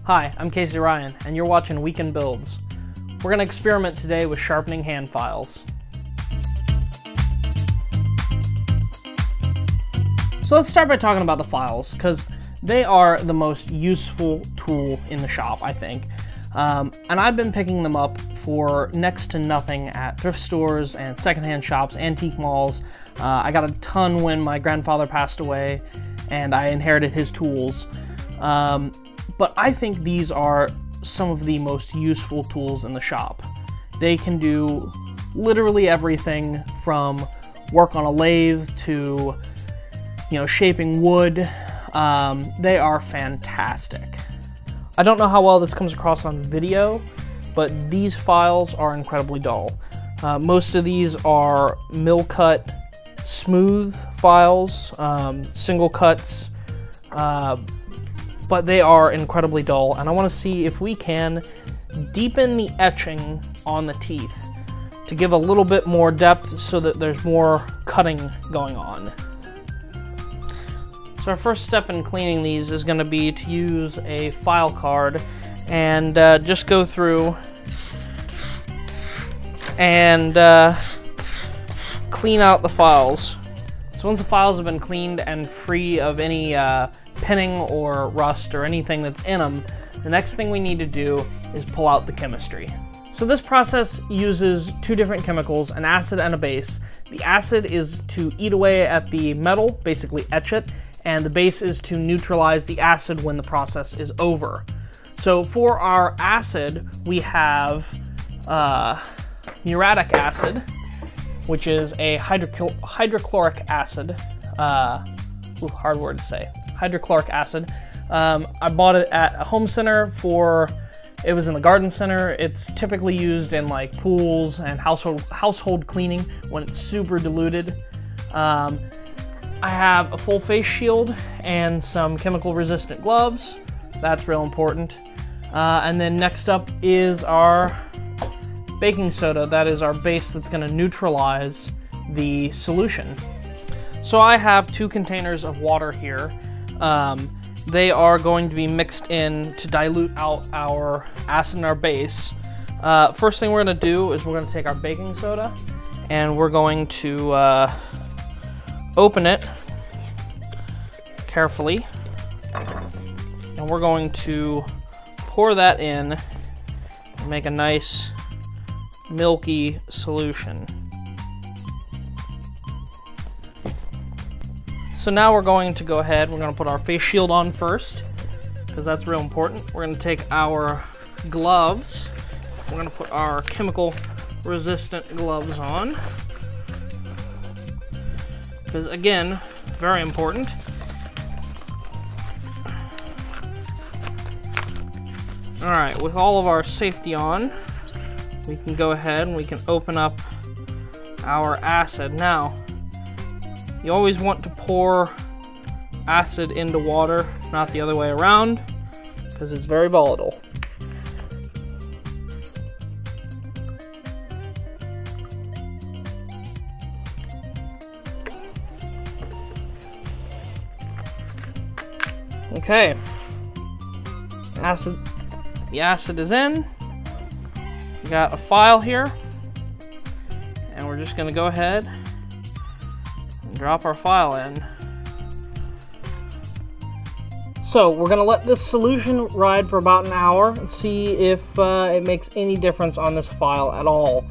Hi, I'm Casey Ryan, and you're watching Weekend Builds. We're going to experiment today with sharpening hand files. So let's start by talking about the files, because they are the most useful tool in the shop, I think. And I've been picking them up for next to nothing at thrift stores and secondhand shops, antique malls. I got a ton when my grandfather passed away, and I inherited his tools. But I think these are some of the most useful tools in the shop. They can do literally everything from work on a lathe to, shaping wood. They are fantastic. I don't know how well this comes across on video, but these files are incredibly dull. Most of these are mill cut, smooth files, single cuts, but they are incredibly dull, and I want to see if we can deepen the etching on the teeth to give a little bit more depth so that there's more cutting going on. So our first step in cleaning these is going to be to use a file card and just go through and clean out the files. So once the files have been cleaned and free of any pinning or rust or anything that's in them, the next thing we need to do is pull out the chemistry. So this process uses two different chemicals, an acid and a base. The acid is to eat away at the metal, basically etch it, and the base is to neutralize the acid when the process is over. So for our acid, we have Muiratic Acid, which is a hydrochloric acid. Hard word to say. Hydrochloric acid. I bought it at a home center it was in the garden center. It's typically used in like pools and household cleaning when it's super diluted. I have a full face shield and some chemical resistant gloves. That's real important. And then next up is our baking soda. That is our base that's going to neutralize the solution. So I have 2 containers of water here. They are going to be mixed in to dilute out our acid and our base. First thing we're going to do is we're going to take our baking soda and we're going to open it carefully, and we're going to pour that in and make a nice milky solution. So now we're going to go ahead, we're going to put our face shield on first, because that's real important. We're going to take our gloves, we're going to put our chemical resistant gloves on, because again, very important. Alright, with all of our safety on, we can go ahead and we can open up our acid. Now, you always want to pour acid into water, not the other way around, because it's very volatile. Okay, the acid is in. We got a file here, and we're just going to go ahead and drop our file in. So we're going to let this solution ride for about an hour and see if it makes any difference on this file at all.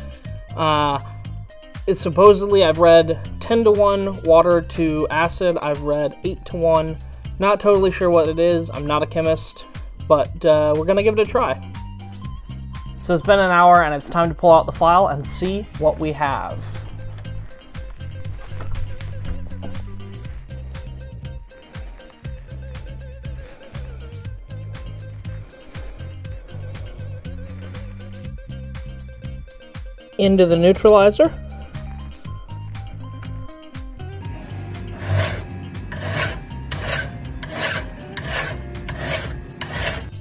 It's supposedly, I've read 10-to-1 water to acid. I've read 8-to-1. Not totally sure what it is. I'm not a chemist, but we're going to give it a try. So it's been an hour and it's time to pull out the file and see what we have. Into the neutralizer.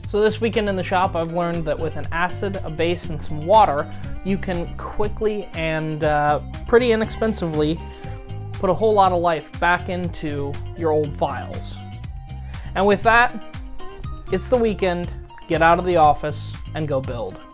So this weekend in the shop, I've learned that with an acid, a base, and some water, you can quickly and pretty inexpensively put a whole lot of life back into your old files. And with that, it's the weekend. get out of the office, and go build.